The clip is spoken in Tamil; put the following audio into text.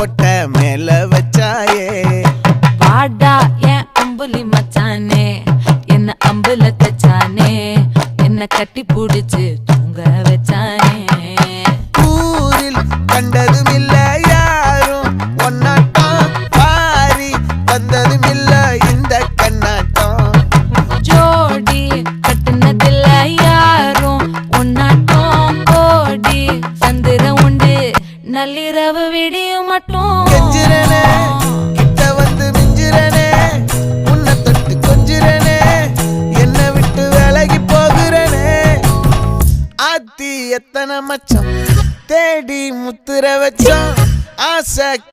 கோட்டை மேல வச்சாயே. பாடா என் அம்புலி மச்சானே, என்ன அம்புல தச்சானே, என்ன கட்டி புடிச்சு தூங்க வச்சானே. ஊரில் கண்டதும் இல்ல யாரும் ஒன்னாட்டம், பாரி வந்ததும் இல்ல இந்த கண்ணாட்டம். ஜோடி கட்டுனதில்ல யாரும் ஒன்னாட்டம், கோடி சந்திர உண்டு நள்ளிரவு விடியும் மட்டும். கெஞ்சிரனே கிட்ட வந்து மிஞ்சிரனே, உன்னை தொட்டு கொஞ்சிரனே, என்ன விட்டு விலகி போகிறனே. ஆத்தி எத்தனை மச்சம் தேடி முத்துற வச்சோம், ஆசை